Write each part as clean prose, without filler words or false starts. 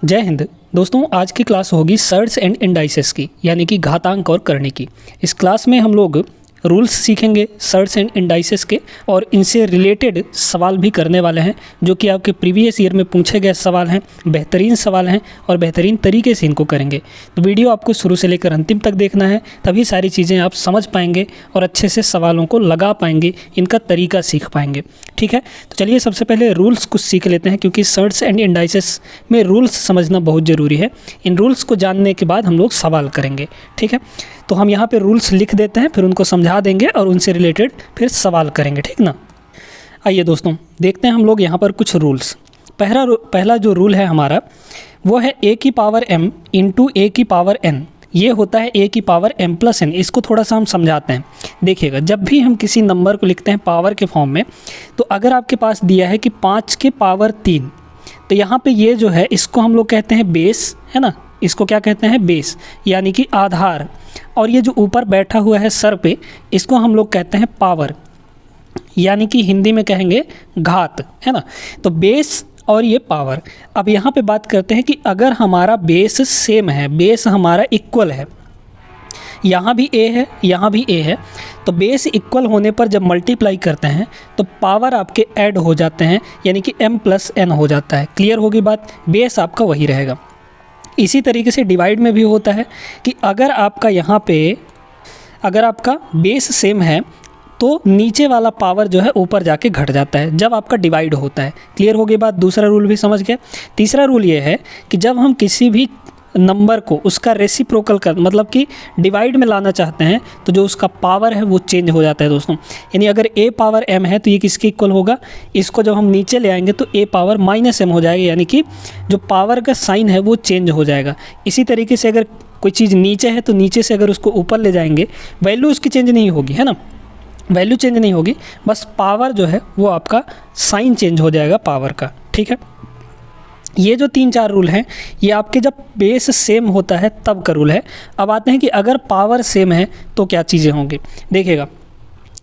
जय हिंद दोस्तों। आज की क्लास होगी सर्ट्स एंड इंडाइसेस की, यानी कि घातांक और करणी की। इस क्लास में हम लोग रूल्स सीखेंगे सर्ट्स एंड इंडाइसेस के, और इनसे रिलेटेड सवाल भी करने वाले हैं जो कि आपके प्रीवियस ईयर में पूछे गए सवाल हैं। बेहतरीन सवाल हैं और बेहतरीन तरीके से इनको करेंगे। तो वीडियो आपको शुरू से लेकर अंतिम तक देखना है, तभी सारी चीज़ें आप समझ पाएंगे और अच्छे से सवालों को लगा पाएंगे, इनका तरीका सीख पाएंगे। ठीक है, तो चलिए सबसे पहले रूल्स कुछ सीख लेते हैं, क्योंकि सर्ट्स एंड इंडाइसेस में रूल्स समझना बहुत ज़रूरी है। इन रूल्स को जानने के बाद हम लोग सवाल करेंगे। ठीक है, तो हम यहाँ पे रूल्स लिख देते हैं, फिर उनको समझा देंगे और उनसे रिलेटेड फिर सवाल करेंगे। ठीक ना, आइए दोस्तों देखते हैं हम लोग यहाँ पर कुछ रूल्स। पहला जो रूल है हमारा वो है a की पावर m इंटू a की पावर n। ये होता है a की पावर m प्लस n। इसको थोड़ा सा हम समझाते हैं। देखिएगा, जब भी हम किसी नंबर को लिखते हैं पावर के फॉर्म में, तो अगर आपके पास दिया है कि 5 के पावर 3, तो यहाँ पे ये जो है इसको हम लोग कहते हैं बेस, है ना। इसको क्या कहते हैं? बेस, यानी कि आधार। और ये जो ऊपर बैठा हुआ है सर पे, इसको हम लोग कहते हैं पावर, यानी कि हिंदी में कहेंगे घात, है ना। तो बेस और ये पावर। अब यहाँ पे बात करते हैं कि अगर हमारा बेस सेम है, बेस हमारा इक्वल है, यहाँ भी a है यहाँ भी a है, तो बेस इक्वल होने पर जब मल्टीप्लाई करते हैं तो पावर आपके ऐड हो जाते हैं, यानी कि m प्लस n हो जाता है। क्लियर होगी बात? बेस आपका वही रहेगा। इसी तरीके से डिवाइड में भी होता है कि अगर आपका यहाँ पे अगर आपका बेस सेम है तो नीचे वाला पावर जो है ऊपर जाके घट जाता है जब आपका डिवाइड होता है। क्लियर हो गई बात? दूसरा रूल भी समझ गए। तीसरा रूल ये है कि जब हम किसी भी नंबर को उसका रेसिप्रोकल कर, मतलब कि डिवाइड में लाना चाहते हैं, तो जो उसका पावर है वो चेंज हो जाता है दोस्तों। यानी अगर a पावर m है तो ये किसके इक्वल होगा? इसको जब हम नीचे ले आएंगे तो a पावर माइनस m हो जाएगा, यानी कि जो पावर का साइन है वो चेंज हो जाएगा। इसी तरीके से अगर कोई चीज़ नीचे है तो नीचे से अगर उसको ऊपर ले जाएंगे, वैल्यू उसकी चेंज नहीं होगी, है ना। वैल्यू चेंज नहीं होगी, बस पावर जो है वो आपका साइन चेंज हो जाएगा पावर का। ठीक है, ये जो 3-4 रूल हैं ये आपके जब बेस सेम होता है तब का रूल है। अब आते हैं कि अगर पावर सेम है तो क्या चीज़ें होंगी। देखिएगा,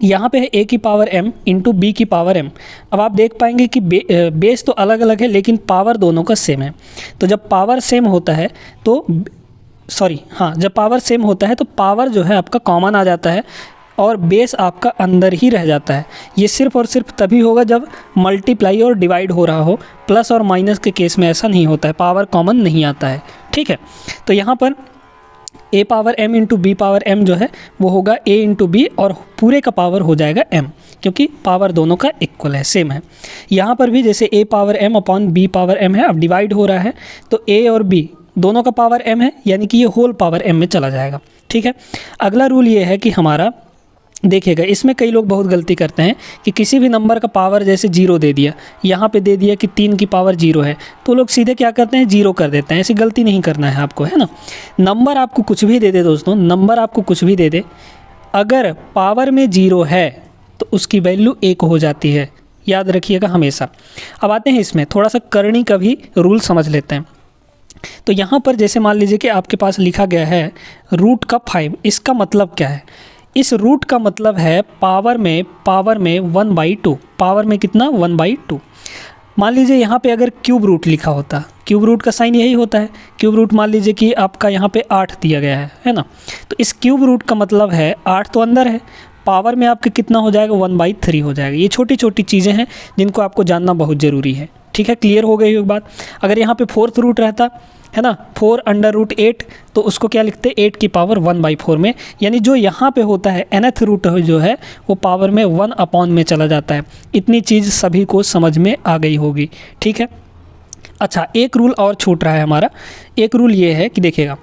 यहाँ पे है a की पावर m इंटू b की पावर m। अब आप देख पाएंगे कि बेस तो अलग अलग है लेकिन पावर दोनों का सेम है। तो जब पावर सेम होता है तो जब पावर सेम होता है तो पावर जो है आपका कॉमन आ जाता है और बेस आपका अंदर ही रह जाता है। ये सिर्फ और सिर्फ तभी होगा जब मल्टीप्लाई और डिवाइड हो रहा हो। प्लस और माइनस के केस में ऐसा नहीं होता है, पावर कॉमन नहीं आता है। ठीक है, तो यहाँ पर a power m into B power m जो है वो होगा a इंटू बी, और पूरे का पावर हो जाएगा m, क्योंकि पावर दोनों का इक्वल है, सेम है। यहाँ पर भी जैसे a power m upon b power m है, अब डिवाइड हो रहा है तो a और b दोनों का पावर m है, यानी कि ये होल पावर m में चला जाएगा। ठीक है, अगला रूल ये है कि हमारा देखिएगा, इसमें कई लोग बहुत गलती करते हैं कि किसी भी नंबर का पावर जैसे 0 दे दिया, यहाँ पे दे दिया कि 3 की पावर 0 है, तो लोग सीधे क्या करते हैं? 0 कर देते हैं। ऐसी गलती नहीं करना है आपको, है ना। नंबर आपको कुछ भी दे दे दोस्तों, नंबर आपको कुछ भी दे दे, अगर पावर में 0 है तो उसकी वैल्यू 1 हो जाती है, याद रखिएगा हमेशा। अब आते हैं इसमें थोड़ा सा करणी का भी रूल समझ लेते हैं। तो यहाँ पर जैसे मान लीजिए कि आपके पास लिखा गया है रूट का 5। इसका मतलब क्या है? इस रूट का मतलब है पावर में 1/2। पावर में कितना? 1/2। मान लीजिए यहाँ पे अगर क्यूब रूट लिखा होता, क्यूब रूट का साइन यही होता है। क्यूब रूट मान लीजिए कि आपका यहाँ पे 8 दिया गया है ना। तो इस क्यूब रूट का मतलब है 8 तो अंदर है, पावर में आपके कितना हो जाएगा? 1/3 हो जाएगा। ये छोटी छोटी चीज़ें हैं जिनको आपको जानना बहुत ज़रूरी है। ठीक है, क्लियर हो गई एक बात। अगर यहाँ पे 4th रूट रहता है ना, 4/8, तो उसको क्या लिखते? 8 की पावर 1/4 में, यानी जो यहाँ पे होता है nth रूट जो है वो पावर में 1 अपॉन में चला जाता है। इतनी चीज़ सभी को समझ में आ गई होगी। ठीक है, अच्छा एक रूल और छूट रहा है हमारा। एक रूल ये है कि देखिएगा,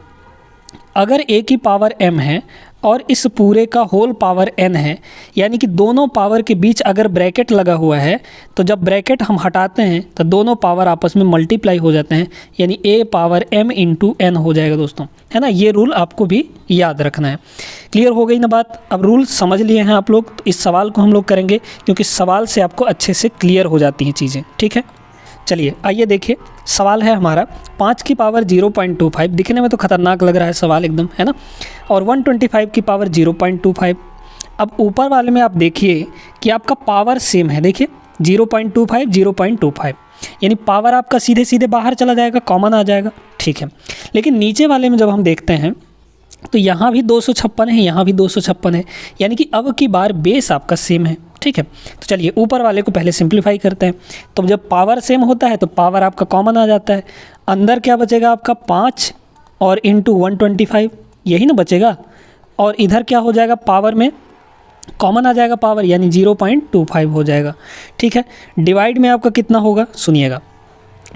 अगर a की पावर m है और इस पूरे का होल पावर n है, यानी कि दोनों पावर के बीच अगर ब्रैकेट लगा हुआ है, तो जब ब्रैकेट हम हटाते हैं तो दोनों पावर आपस में मल्टीप्लाई हो जाते हैं, यानी a power m into n हो जाएगा दोस्तों, है ना। ये रूल आपको भी याद रखना है। क्लियर हो गई ना बात? अब रूल समझ लिए हैं आप लोग, तो इस सवाल को हम लोग करेंगे, क्योंकि सवाल से आपको अच्छे से क्लियर हो जाती हैं चीज़ें। ठीक है, चलिए आइए देखिए, सवाल है हमारा 5 की पावर 0.25। दिखने में तो खतरनाक लग रहा है सवाल एकदम, है ना। और 125 की पावर 0.25। अब ऊपर वाले में आप देखिए कि आपका पावर सेम है। देखिए 0.25 0.25, यानी पावर आपका सीधे सीधे बाहर चला जाएगा, कॉमन आ जाएगा, ठीक है। लेकिन नीचे वाले में जब हम देखते हैं तो यहाँ भी 256 है, यहाँ भी 256 है, यानी कि अब की बार बेस आपका सेम है, ठीक है। तो चलिए ऊपर वाले को पहले सिंप्लीफाई करते हैं। तो जब पावर सेम होता है तो पावर आपका कॉमन आ जाता है, अंदर क्या बचेगा आपका 5 और इंटू 125, यही ना बचेगा, और इधर क्या हो जाएगा पावर में कॉमन आ जाएगा पावर, यानी 0.25 हो जाएगा, ठीक है। डिवाइड में आपका कितना होगा, सुनिएगा,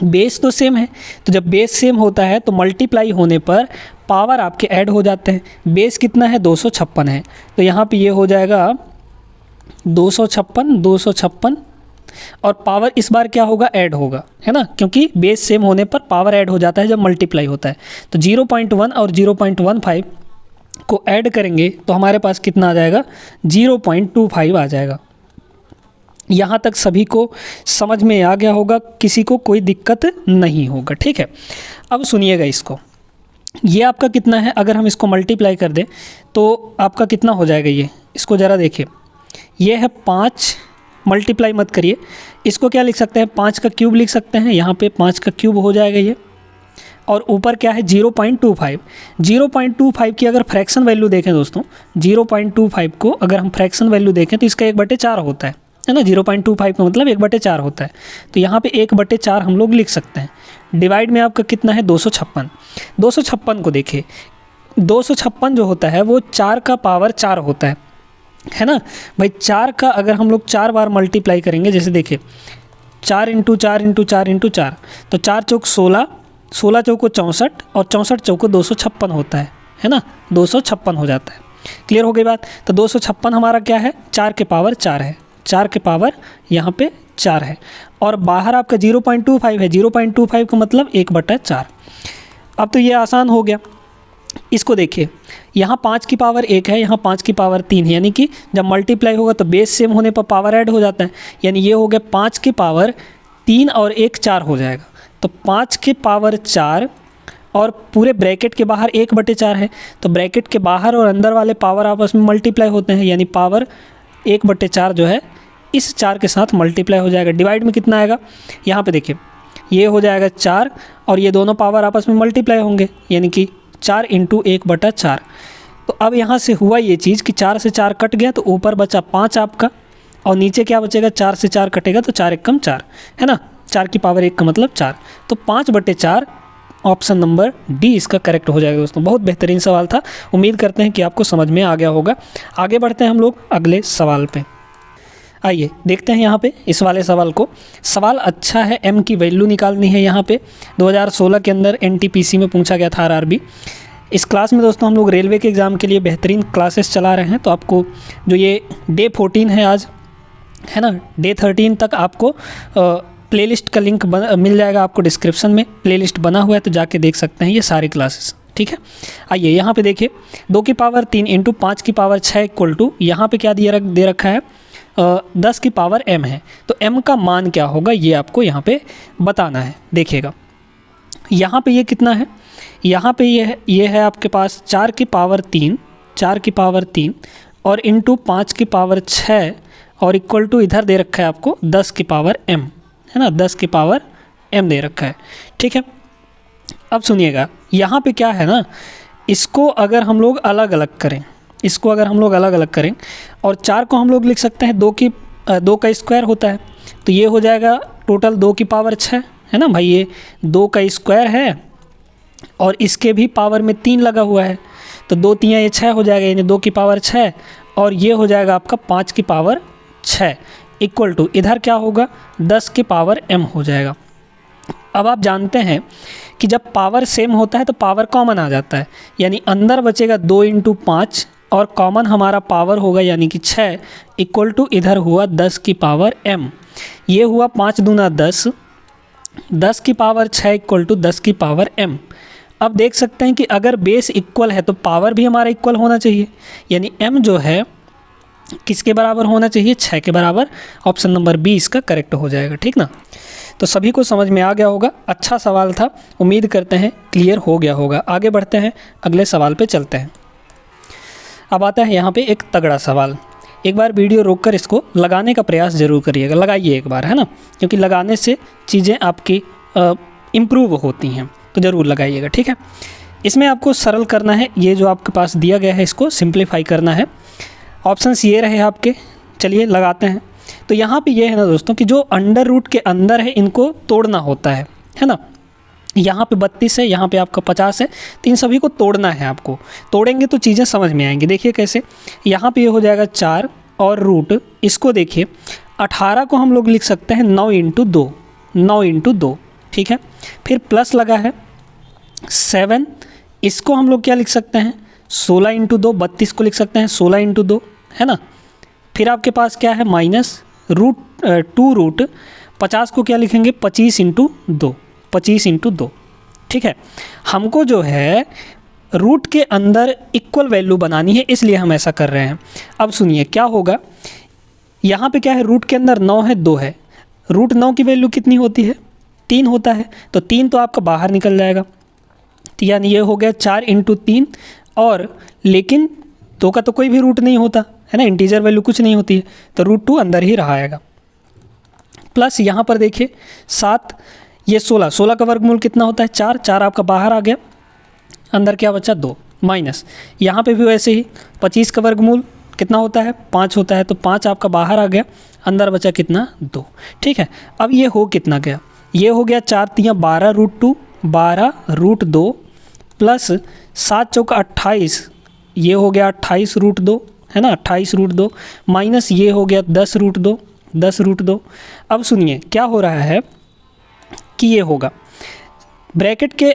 बेस तो सेम है, तो जब बेस सेम होता है तो मल्टीप्लाई होने पर पावर आपके ऐड हो जाते हैं। बेस कितना है, 256 है, तो यहाँ पे ये हो जाएगा 256 और पावर इस बार क्या होगा, ऐड होगा, है ना, क्योंकि बेस सेम होने पर पावर ऐड हो जाता है जब मल्टीप्लाई होता है। तो 0.1 और 0.15 को ऐड करेंगे तो हमारे पास कितना आ जाएगा, 0.25 आ जाएगा। यहाँ तक सभी को समझ में आ गया होगा, किसी को कोई दिक्कत नहीं होगा, ठीक है। अब सुनिएगा इसको, ये आपका कितना है, अगर हम इसको मल्टीप्लाई कर दें तो आपका कितना हो जाएगा, ये इसको ज़रा देखिए, ये है 5, मल्टीप्लाई मत करिए, इसको क्या लिख सकते हैं, 5 का क्यूब लिख सकते हैं, यहाँ पे 5 का क्यूब हो जाएगा ये, और ऊपर क्या है 0.25। 0.25 की अगर फ्रैक्शन वैल्यू देखें दोस्तों, 0.25 को अगर हम फ्रैक्शन वैल्यू देखें तो इसका 1/4 होता है ना, 0.25 का मतलब 1/4 होता है, तो यहाँ पे 1/4 हम लोग लिख सकते हैं। डिवाइड में आपका कितना है, 256। 256 को देखिए, 256 जो होता है वो 4 का पावर 4 होता है ना भाई। 4 का अगर हम लोग 4 बार मल्टीप्लाई करेंगे, जैसे देखिए 4 इंटू 4 इंटू 4 इंटू 4, तो 4 चौक 16, 16 चौको 64 और 64 चौको 256 होता है ना, 256 हो जाता है। क्लियर हो गई बात। तो 256 हमारा क्या है, 4 के पावर 4 है, 4 के पावर यहाँ पे 4 है, और बाहर आपका 0.25 है, 0.25 का मतलब 1/4। अब तो ये आसान हो गया। इसको देखिए, यहाँ 5 की पावर 1 है, यहाँ 5 की पावर 3 है, यानी कि जब मल्टीप्लाई होगा तो बेस सेम होने पर पावर ऐड हो जाता है, यानी ये हो गया 5 की पावर 3 और 1 4 हो जाएगा। तो 5 की पावर 4 और पूरे ब्रैकेट के बाहर 1/4 है, तो ब्रैकेट के बाहर और अंदर वाले पावर आपस में मल्टीप्लाई होते हैं, यानी पावर 1/4 जो है इस 4 के साथ मल्टीप्लाई हो जाएगा। डिवाइड में कितना आएगा, यहाँ पे देखिए ये हो जाएगा 4 और ये दोनों पावर आपस में मल्टीप्लाई होंगे, यानी कि 4 इंटू 1/4। तो अब यहाँ से हुआ ये चीज़ कि 4 से 4 कट गया तो ऊपर बचा 5 आपका, और नीचे क्या बचेगा, 4 से 4 कटेगा तो 4 एकम 4 है ना, 4 की पावर 1 का मतलब 4, तो 5/4 ऑप्शन नंबर डी इसका करेक्ट हो जाएगा दोस्तों। बहुत बेहतरीन सवाल था, उम्मीद करते हैं कि आपको समझ में आ गया होगा। आगे बढ़ते हैं हम लोग अगले सवाल पे। आइए देखते हैं यहाँ पे इस वाले सवाल को। सवाल अच्छा है, एम की वैल्यू निकालनी है। यहाँ पे 2016 के अंदर एनटीपीसी में पूछा गया था, आरआरबी। इस क्लास में दोस्तों हम लोग रेलवे के एग्ज़ाम के लिए बेहतरीन क्लासेस चला रहे हैं, तो आपको जो ये डे 14 है आज, है ना, डे 13 तक आपको प्लेलिस्ट का लिंक मिल जाएगा आपको डिस्क्रिप्शन में, प्लेलिस्ट बना हुआ है, तो जाके देख सकते हैं ये सारी क्लासेस, ठीक है। आइए यहाँ पे देखिए, 2 की पावर 3 इंटू 5 की पावर 6 इक्वल टू, यहाँ पे क्या दे रखा है, 10 की पावर m है, तो m का मान क्या होगा ये आपको यहाँ पे बताना है। देखिएगा यहाँ पे ये कितना है, यहाँ पे ये है आपके पास 4 की पावर 3, 4 की पावर 3 और इंटू 5 की पावर 6 और इक्वल टू इधर दे रखा है आपको 10 की पावर m, है ना, 10 की पावर m दे रखा है, ठीक है। अब सुनिएगा यहाँ पे क्या है ना, इसको अगर हम लोग अलग अलग करें, इसको अगर हम लोग अलग अलग करें और 4 को हम लोग लिख सकते हैं 2 का स्क्वायर होता है, तो ये हो जाएगा टोटल 2 की पावर 6, है ना भाई, ये 2 का स्क्वायर है और इसके भी पावर में 3 लगा हुआ है, तो 2 3 ये 6 हो जाएगा, यानी 2 की पावर 6 और ये हो जाएगा आपका 5 की पावर 6 इक्वल टू इधर क्या होगा 10 की पावर m हो जाएगा। अब आप जानते हैं कि जब पावर सेम होता है तो पावर कॉमन आ जाता है, यानी अंदर बचेगा 2 इंटू 5 और कॉमन हमारा पावर होगा यानी कि 6 इक्वल टू इधर हुआ 10 की पावर m, ये हुआ 5 दूना 10, 10 की पावर 6 इक्वल टू 10 की पावर m। अब देख सकते हैं कि अगर बेस इक्वल है तो पावर भी हमारा इक्वल होना चाहिए, यानी m जो है किसके बराबर होना चाहिए, 6 के बराबर। ऑप्शन नंबर बी इसका करेक्ट हो जाएगा, ठीक ना। तो सभी को समझ में आ गया होगा, अच्छा सवाल था, उम्मीद करते हैं क्लियर हो गया होगा। आगे बढ़ते हैं, अगले सवाल पे चलते हैं। अब आता है यहाँ पे एक तगड़ा सवाल। एक बार वीडियो रोककर इसको लगाने का प्रयास ज़रूर करिएगा, लगाइए एक बार, है ना, क्योंकि लगाने से चीज़ें आपकी इम्प्रूव होती हैं, तो ज़रूर लगाइएगा, ठीक है। इसमें आपको सरल करना है, ये जो आपके पास दिया गया है इसको सिंप्लीफाई करना है। ऑप्शंस ये रहे आपके, चलिए लगाते हैं। तो यहाँ पे ये है ना दोस्तों कि जो अंडर रूट के अंदर है इनको तोड़ना होता है ना। यहाँ पे 32 है, यहाँ पे आपका 50 है, तो इन सभी को तोड़ना है आपको। तोड़ेंगे तो चीज़ें समझ में आएंगी। देखिए कैसे, यहाँ पे ये हो जाएगा 4 और रूट, इसको देखिए 18 को हम लोग लिख सकते हैं 9 × 2, 9 × 2, ठीक है। फिर प्लस लगा है 7, इसको हम लोग क्या लिख सकते हैं 16 × 2, 32 को लिख सकते हैं 16 × 2, है ना। फिर आपके पास क्या है माइनस रूट 2 रूट 50 को क्या लिखेंगे 25 × 2, 25 × 2, ठीक है। हमको जो है रूट के अंदर इक्वल वैल्यू बनानी है, इसलिए हम ऐसा कर रहे हैं। अब सुनिए क्या होगा, यहाँ पे क्या है रूट के अंदर 9 है, 2 है, रूट 9 की वैल्यू कितनी होती है 3 होता है, तो 3 तो आपका बाहर निकल जाएगा, तो यानी ये हो गया 4 × 3, और लेकिन 2 का तो कोई भी रूट नहीं होता है ना, इंटीजर वैल्यू कुछ नहीं होती है, तो रूट 2 अंदर ही रहा आएगा। प्लस यहाँ पर देखिए 7, ये 16, 16 का वर्गमूल कितना होता है 4, 4 आपका बाहर आ गया, अंदर क्या बचा 2, माइनस यहाँ पे भी वैसे ही 25 का वर्गमूल कितना होता है 5 होता है, तो 5 आपका बाहर आ गया, अंदर बचा कितना 2, ठीक है। अब ये हो कितना गया, ये हो गया 4 × 3 12 √2, 12 √2 प्लस 7 × 4 28, ये हो गया 28 √2, है ना, 28 √2 माइनस ये हो गया 10 √2, 10 √2। अब सुनिए क्या हो रहा है कि ये होगा ब्रैकेट के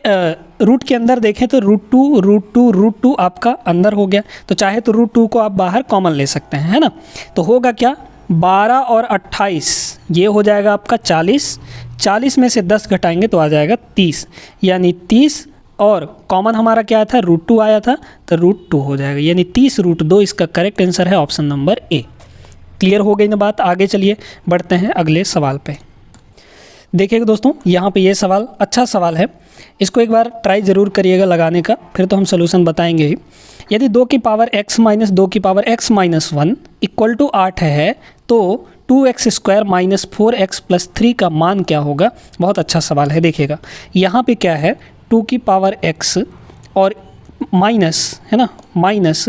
रूट के अंदर देखें तो √2 आपका अंदर हो गया, तो चाहे तो √2 को आप बाहर कॉमन ले सकते हैं, है ना। तो होगा क्या 12 और 28, ये हो जाएगा आपका 40, 40 में से 10 घटाएंगे तो आ जाएगा 30, यानी 30 और कॉमन हमारा क्या आया था √2 आया था, तो √2 हो जाएगा, यानी 30 √2 इसका करेक्ट आंसर है ऑप्शन नंबर ए। क्लियर हो गई ना बात। आगे चलिए बढ़ते हैं अगले सवाल पे। देखिएगा दोस्तों यहाँ पे ये सवाल अच्छा सवाल है, इसको एक बार ट्राई ज़रूर करिएगा लगाने का, फिर तो हम सोल्यूशन बताएंगे ही। यदि 2 की पावर x माइनस 2 की power x minus 1 equal to 8 है तो 2x² माइनस 4x प्लस 3 का मान क्या होगा। बहुत अच्छा सवाल है। देखिएगा यहाँ पे क्या है 2 की पावर x और माइनस, है ना, माइनस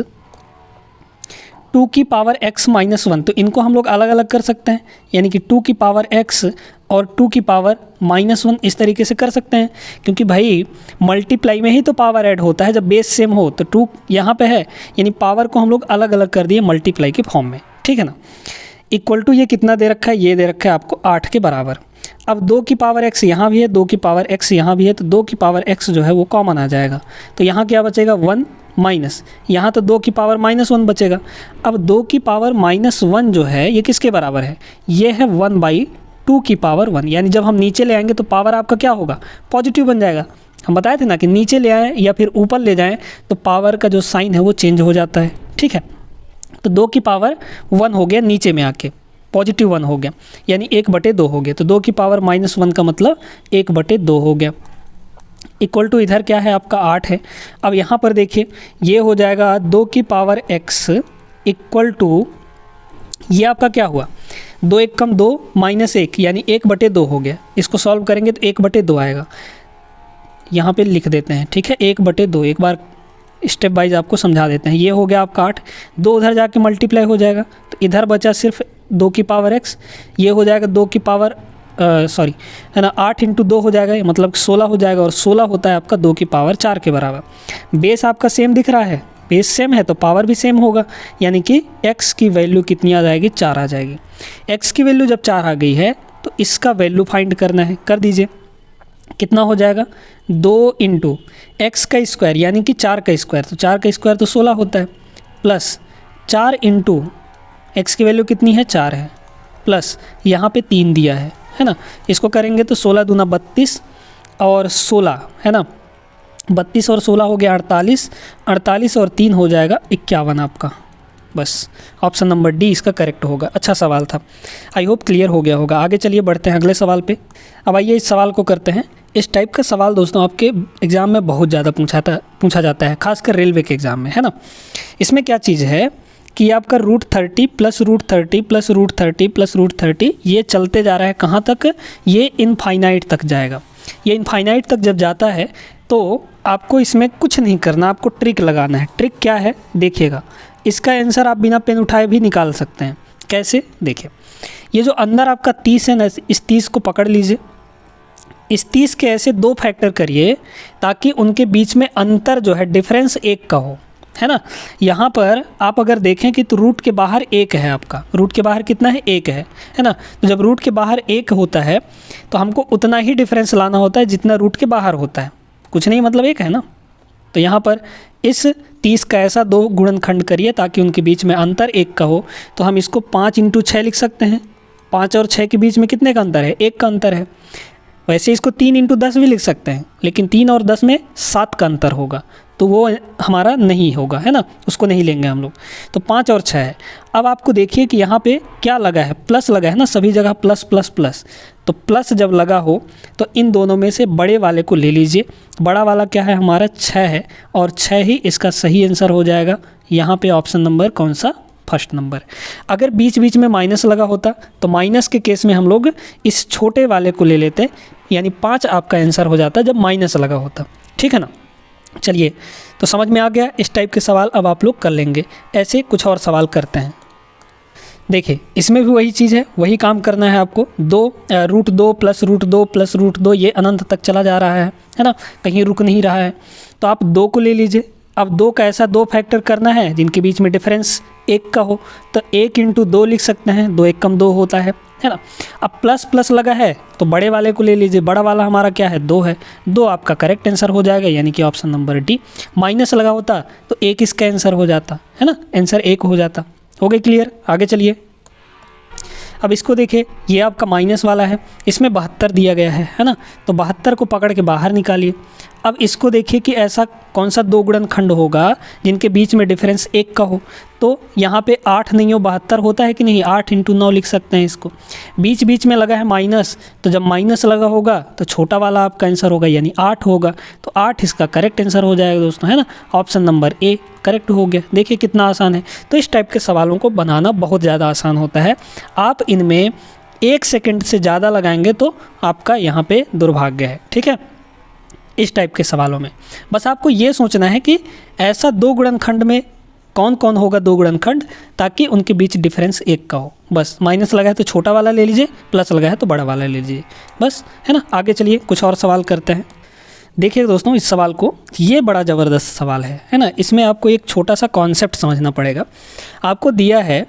2 की पावर x माइनस 1, तो इनको हम लोग अलग अलग कर सकते हैं, यानी कि 2 की पावर x और 2 की पावर माइनस 1 इस तरीके से कर सकते हैं, क्योंकि भाई मल्टीप्लाई में ही तो पावर ऐड होता है, जब बेस सेम हो तो 2 यहाँ पे है, यानी पावर को हम लोग अलग अलग कर दिए मल्टीप्लाई के फॉर्म में, ठीक है ना। इक्वल टू ये कितना दे रखा है, ये दे रखा है आपको 8 के बराबर। अब 2 की पावर x यहाँ भी है, 2 की पावर x यहाँ भी है, तो 2 की पावर x जो है वो कॉमन आ जाएगा, तो यहाँ क्या बचेगा 1 माइनस, यहाँ तो 2 की पावर -1 बचेगा। अब 2 की पावर -1 जो है ये किसके बराबर है, ये है 1/2 की पावर 1, यानी जब हम नीचे ले आएंगे तो पावर आपका क्या होगा पॉजिटिव बन जाएगा। हम बताए थे ना कि नीचे ले आएँ या फिर ऊपर ले जाएँ तो पावर का जो साइन है वो चेंज हो जाता है, ठीक है। तो 2 की पावर 1 हो गया, नीचे में आके पॉजिटिव 1 हो गया, यानी 1/2 हो गया, तो 2 की पावर -1 का मतलब 1/2 हो गया। इक्वल टू इधर क्या है आपका 8 है। अब यहाँ पर देखिए ये हो जाएगा 2 की पावर x इक्वल टू, ये आपका क्या हुआ 2 × 2 -1, यानी 1/2 हो गया। इसको सॉल्व करेंगे तो 1/2 आएगा, यहाँ पे लिख देते हैं, ठीक है 1/2। एक बार स्टेप वाइज आपको समझा देते हैं। ये हो गया आपका 8, 2 उधर जाके मल्टीप्लाई हो जाएगा, तो इधर बचा सिर्फ 2 की पावर x, ये हो जाएगा 2 की पावर सॉरी है ना 8 × 2 हो जाएगा, मतलब 16 हो जाएगा, और 16 होता है आपका 2 की पावर 4 के बराबर। बेस आपका सेम दिख रहा है, बेस सेम है तो पावर भी सेम होगा, यानी कि x की वैल्यू कितनी आ जाएगी 4 आ जाएगी। x की वैल्यू जब 4 आ गई है तो इसका वैल्यू फाइंड करना है, कर दीजिए। कितना हो जाएगा 2 × x का स्क्वायर, यानी कि 4 का स्क्वायर, तो 4 का स्क्वायर तो 16 होता है, प्लस 4 × x की वैल्यू कितनी है 4 है, प्लस यहाँ पे 3 दिया है ना। इसको करेंगे तो 16 दूना 32 और 16 है ना, 32 और 16 हो गया 48, 48 और 3 हो जाएगा 51 आपका। बस ऑप्शन नंबर डी इसका करेक्ट होगा। अच्छा सवाल था, आई होप क्लियर हो गया होगा। आगे चलिए बढ़ते हैं अगले सवाल पे। अब आइए इस सवाल को करते हैं। इस टाइप का सवाल दोस्तों आपके एग्ज़ाम में बहुत ज़्यादा पूछा जाता है, खासकर रेलवे के एग्ज़ाम में, है ना। इसमें क्या चीज़ है कि ये आपका √30 प्लस √30 प्लस √30 प्लस √30 ये चलते जा रहा है कहाँ तक, ये इनफाइनाइट तक जाएगा। ये इनफाइनाइट तक जब जाता है तो आपको इसमें कुछ नहीं करना, आपको ट्रिक लगाना है। ट्रिक क्या है देखिएगा, इसका आंसर आप बिना पेन उठाए भी निकाल सकते हैं। कैसे देखिए, ये जो अंदर आपका 30 है ना, इस 30 को पकड़ लीजिए, इस 30 के ऐसे 2 फैक्टर करिए ताकि उनके बीच में अंतर जो है डिफरेंस 1 का हो, है ना। यहाँ पर आप अगर देखें कि तो रूट के बाहर 1 है, आपका रूट के बाहर कितना है, 1 है ना। तो जब रूट के बाहर 1 होता है तो हमको उतना ही डिफरेंस लाना होता है जितना रूट के बाहर होता है, कुछ नहीं मतलब 1 है ना। तो यहाँ पर इस 30 का ऐसा 2 गुणनखंड करिए ताकि उनके बीच में अंतर 1 का हो। तो हम इसको 5 × 6 लिख सकते हैं। 5 और 6 के बीच में कितने का अंतर है, 1 का अंतर है। वैसे इसको 3 × 10 भी लिख सकते हैं, लेकिन 3 और 10 में 7 का अंतर होगा, तो वो हमारा नहीं होगा, है ना, उसको नहीं लेंगे हम लोग। तो 5 और 6 है। अब आपको देखिए कि यहाँ पे क्या लगा है, प्लस लगा है ना, सभी जगह प्लस प्लस प्लस। तो प्लस जब लगा हो तो इन दोनों में से बड़े वाले को ले लीजिए। बड़ा वाला क्या है हमारा, 6 है, और 6 ही इसका सही आंसर हो जाएगा। यहाँ पे ऑप्शन नंबर कौन सा, फर्स्ट नंबर। अगर बीच बीच में माइनस लगा होता तो माइनस के केस में हम लोग इस छोटे वाले को ले लेते, यानी 5 आपका आंसर हो जाता जब माइनस लगा होता, ठीक है ना। चलिए, तो समझ में आ गया। इस टाइप के सवाल अब आप लोग कर लेंगे। ऐसे कुछ और सवाल करते हैं। देखिए, इसमें भी वही चीज़ है, वही काम करना है आपको। √2 प्लस √2 प्लस √2 ये अनंत तक चला जा रहा है ना, कहीं रुक नहीं रहा है। तो आप 2 को ले लीजिए। अब 2 का ऐसा 2 फैक्टर करना है जिनके बीच में डिफरेंस 1 का हो, तो 1 × 2 लिख सकते हैं, 2 × 1 = 2 होता है ना। अब प्लस प्लस लगा है तो बड़े वाले को ले लीजिए। बड़ा वाला हमारा क्या है, 2 है, 2 आपका करेक्ट आंसर हो जाएगा, यानी कि ऑप्शन नंबर डी। माइनस लगा होता तो 1 इसका आंसर हो जाता, है ना, आंसर 1 हो जाता। हो गए क्लियर, आगे चलिए। अब इसको देखिए, ये आपका माइनस वाला है, इसमें 72 दिया गया है ना। तो 72 को पकड़ के बाहर निकालिए। अब इसको देखिए कि ऐसा कौन सा 2 गुणनखंड होगा जिनके बीच में डिफरेंस 1 का हो। तो यहाँ पे 8 नहीं हो, 72 होता है कि नहीं, 8 × 9 लिख सकते हैं इसको। बीच बीच में लगा है माइनस, तो जब माइनस लगा होगा तो छोटा वाला आपका आंसर होगा, यानी 8 होगा। तो 8 इसका करेक्ट आंसर हो जाएगा दोस्तों, है ना। ऑप्शन नंबर ए करेक्ट हो गया। देखिए कितना आसान है। तो इस टाइप के सवालों को बनाना बहुत ज़्यादा आसान होता है। आप इनमें 1 सेकेंड से ज़्यादा लगाएंगे तो आपका यहाँ पे दुर्भाग्य है, ठीक है। इस टाइप के सवालों में बस आपको ये सोचना है कि ऐसा 2 गुणनखंड में कौन कौन होगा 2 गुणनखंड, ताकि उनके बीच डिफरेंस 1 का हो। बस माइनस लगा है तो छोटा वाला ले लीजिए, प्लस लगा है तो बड़ा वाला ले लीजिए, बस, है ना। आगे चलिए, कुछ और सवाल करते हैं। देखिए दोस्तों, इस सवाल को, ये बड़ा ज़बरदस्त सवाल है ना। इसमें आपको एक छोटा सा कॉन्सेप्ट समझना पड़ेगा। आपको दिया है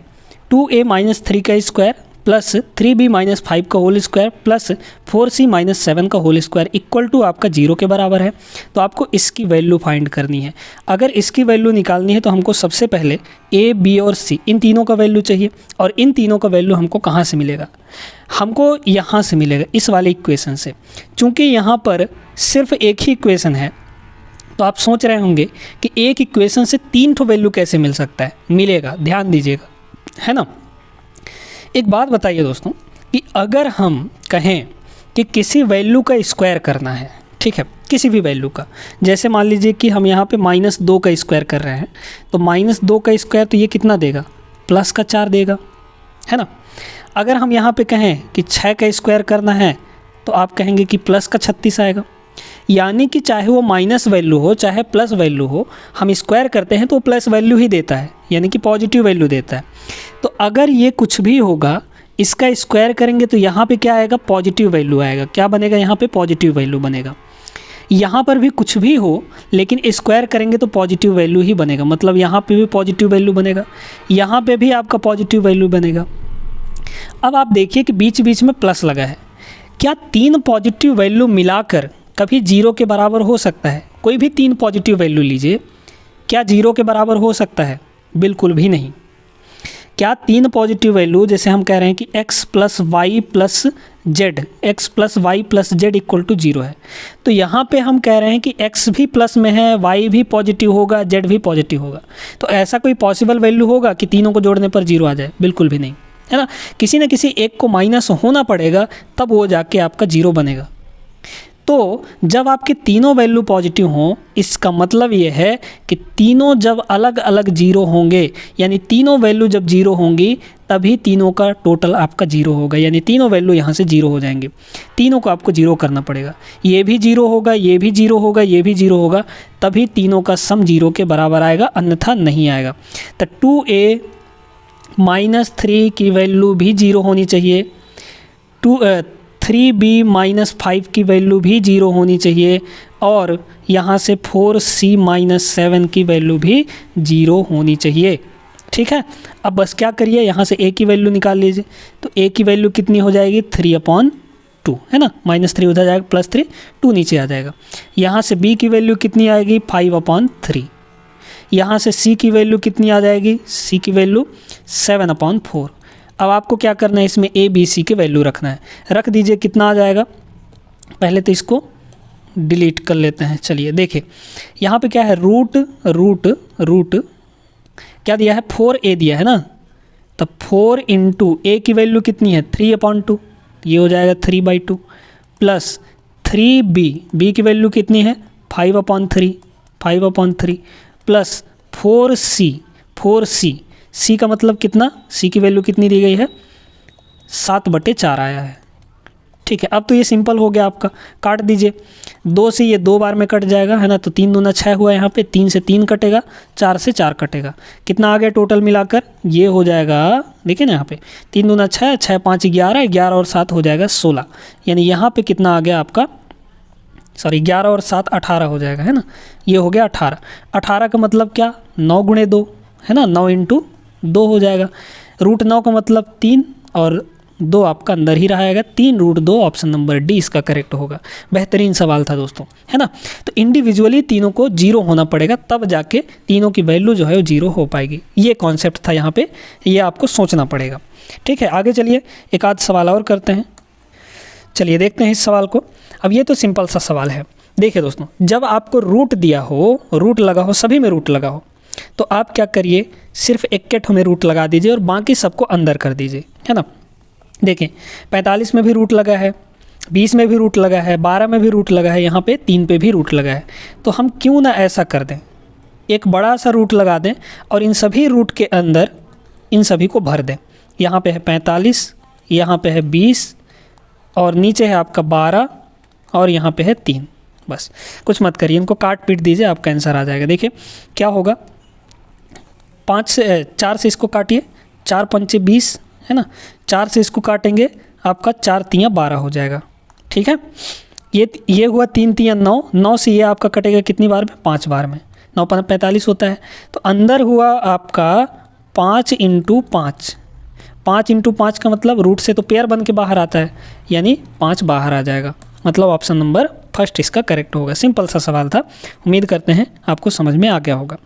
2a - 3 का स्क्वायर प्लस 3b - 5 का होल स्क्वायर प्लस 4c - 7 का होल स्क्वायर इक्वल टू आपका 0 के बराबर है। तो आपको इसकी वैल्यू फाइंड करनी है। अगर इसकी वैल्यू निकालनी है तो हमको सबसे पहले a, b और c इन तीनों का वैल्यू चाहिए। और इन तीनों का वैल्यू हमको कहाँ से मिलेगा, हमको यहाँ से मिलेगा, इस वाले इक्वेशन से। चूँकि यहाँ पर सिर्फ एक ही इक्वेशन है तो आप सोच रहे होंगे कि एक इक्वेशन से 3 ठो वैल्यू कैसे मिल सकता है। मिलेगा, ध्यान दीजिएगा, है ना। एक बात बताइए दोस्तों कि अगर हम कहें कि किसी वैल्यू का स्क्वायर करना है, ठीक है, किसी भी वैल्यू का, जैसे मान लीजिए कि हम यहाँ पे -2 का स्क्वायर कर रहे हैं, तो -2 का स्क्वायर तो ये कितना देगा, +4 देगा, है ना। अगर हम यहाँ पे कहें कि 6 का स्क्वायर करना है तो आप कहेंगे कि +36 आएगा। यानी कि चाहे वो माइनस वैल्यू हो चाहे प्लस वैल्यू हो, हम स्क्वायर करते हैं तो वो प्लस वैल्यू ही देता है, यानी कि पॉजिटिव वैल्यू देता है। तो अगर ये कुछ भी होगा, इसका स्क्वायर करेंगे तो यहाँ पे क्या आएगा, पॉजिटिव वैल्यू आएगा। क्या बनेगा यहाँ पे, पॉजिटिव वैल्यू बनेगा। यहाँ पर भी कुछ भी हो लेकिन स्क्वायर करेंगे तो पॉजिटिव वैल्यू ही बनेगा, मतलब यहाँ पे भी पॉजिटिव वैल्यू बनेगा, यहाँ पे भी आपका पॉजिटिव वैल्यू बनेगा। अब आप देखिए कि बीच बीच में प्लस लगा है। क्या 3 पॉजिटिव वैल्यू मिलाकर कभी 0 के बराबर हो सकता है? कोई भी 3 पॉजिटिव वैल्यू लीजिए, क्या 0 के बराबर हो सकता है? बिल्कुल भी नहीं। क्या 3 पॉजिटिव वैल्यू, जैसे हम कह रहे हैं कि x + y + z, x + y + z = 0 है, तो यहाँ पे हम कह रहे हैं कि x भी प्लस में है, y भी पॉजिटिव होगा, z भी पॉजिटिव होगा। तो ऐसा कोई पॉसिबल वैल्यू होगा कि तीनों को जोड़ने पर 0 आ जाए? बिल्कुल भी नहीं, है ना। किसी न किसी एक को माइनस होना पड़ेगा, तब वो जाके आपका 0 बनेगा। तो जब आपके तीनों वैल्यू पॉजिटिव हों, इसका मतलब ये है कि तीनों जब अलग अलग जीरो होंगे, यानी तीनों वैल्यू जब जीरो होंगी तभी तीनों का टोटल आपका जीरो होगा, यानी तीनों वैल्यू यहाँ से जीरो हो जाएंगे। तीनों को आपको जीरो करना पड़ेगा, ये भी जीरो होगा, ये भी जीरो होगा, ये भी जीरो होगा, तभी तीनों का सम जीरो के बराबर आएगा, अन्यथा नहीं आएगा। तो 2a माइनस 3 की वैल्यू भी जीरो होनी चाहिए, 3b माइनस 5 की वैल्यू भी जीरो होनी चाहिए, और यहाँ से 4c माइनस 7 की वैल्यू भी जीरो होनी चाहिए। ठीक है, अब बस क्या करिए, यहाँ से a की वैल्यू निकाल लीजिए। तो a की वैल्यू कितनी हो जाएगी, 3/2 है ना, -3 उधर जाएगा, +3, 2 नीचे आ जाएगा। यहाँ से b की वैल्यू कितनी आएगी, 5/3। यहाँ से c की वैल्यू कितनी आ जाएगी, c की वैल्यू 7/4। अब आपको क्या करना है, इसमें a b c की वैल्यू रखना है, रख दीजिए। कितना आ जाएगा, पहले तो इसको डिलीट कर लेते हैं। चलिए देखिए, यहाँ पे क्या है, रूट क्या दिया है, 4a दिया है ना, तब 4 इंटू a की वैल्यू कितनी है, 3/2, ये हो जाएगा 3/2, प्लस 3b की वैल्यू कितनी है, 5/3, प्लस 4c c का मतलब कितना, c की वैल्यू कितनी दी गई है, 7/4 आया है। ठीक है, अब तो ये सिंपल हो गया आपका, काट दीजिए। 2 से ये 2 बार में कट जाएगा, है ना, तो 3 दूना 6 हुआ, यहाँ पे 3 से 3 कटेगा, 4 से 4 कटेगा। कितना आ गया टोटल मिलाकर, ये हो जाएगा, देखिए ना यहाँ पे 3 दूना 6, 6 5 11, 11 और 7 हो जाएगा 16, यानी यहाँ पे कितना आ गया आपका, सॉरी 11 और 7 18 हो जाएगा, है ना, ये हो गया 18। 18 का मतलब क्या, 9 × 2 है ना, 9 × 2 हो जाएगा। √9 का मतलब 3 और 2 आपका अंदर ही रहेगा, 3√2, ऑप्शन नंबर डी इसका करेक्ट होगा। बेहतरीन सवाल था दोस्तों, है ना। तो इंडिविजुअली तीनों को जीरो होना पड़ेगा, तब जाके तीनों की वैल्यू जो है वो जीरो हो पाएगी। ये कॉन्सेप्ट था यहाँ पे, ये आपको सोचना पड़ेगा। ठीक है, आगे चलिए एक आध सवाल और करते हैं। चलिए देखते हैं इस सवाल को। अब ये तो सिंपल सा सवाल है। देखिए दोस्तों, जब आपको रूट दिया हो, रूट लगा हो, सभी में रूट लगा हो, तो आप क्या करिए, सिर्फ 1 में रूट लगा दीजिए और बाकी सबको अंदर कर दीजिए, है ना। देखें 45 में भी रूट लगा है, 20 में भी रूट लगा है, 12 में भी रूट लगा है, यहाँ पे 3 पे भी रूट लगा है। तो हम क्यों ना ऐसा कर दें, एक बड़ा सा रूट लगा दें और इन सभी रूट के अंदर इन सभी को भर दें। यहाँ पे है 45, यहाँ पे है 20 और नीचे है आपका 12 और यहाँ पे है 3। बस कुछ मत करिए, इनको काट पीट दीजिए, आपका आंसर आ जाएगा। देखिए क्या होगा, 4 से इसको काटिए, 4 पंचे 20 है ना, 4 से इसको काटेंगे, आपका 4 तियाँ 12 हो जाएगा। ठीक है, ये हुआ 3 तियाँ 9, 9 से ये आपका कटेगा कितनी बार में, 5 बार में, 9 × 45 होता है। तो अंदर हुआ आपका 5 × 5, 5 × 5 का मतलब रूट से तो पेयर बन के बाहर आता है, यानी 5 बाहर आ जाएगा, मतलब ऑप्शन नंबर फर्स्ट इसका करेक्ट होगा। सिंपल सा सवाल था, उम्मीद करते हैं आपको समझ में आ गया होगा।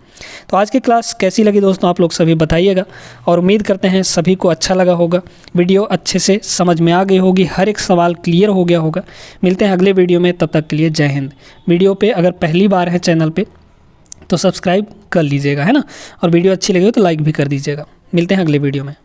तो आज की क्लास कैसी लगी दोस्तों, आप लोग सभी बताइएगा, और उम्मीद करते हैं सभी को अच्छा लगा होगा, वीडियो अच्छे से समझ में आ गई होगी, हर एक सवाल क्लियर हो गया होगा। मिलते हैं अगले वीडियो में, तब तक के लिए जय हिंद। वीडियो पे अगर पहली बार है चैनल पे तो सब्सक्राइब कर लीजिएगा, है ना, और वीडियो अच्छी लगी हो तो लाइक भी कर दीजिएगा। मिलते हैं अगले वीडियो में।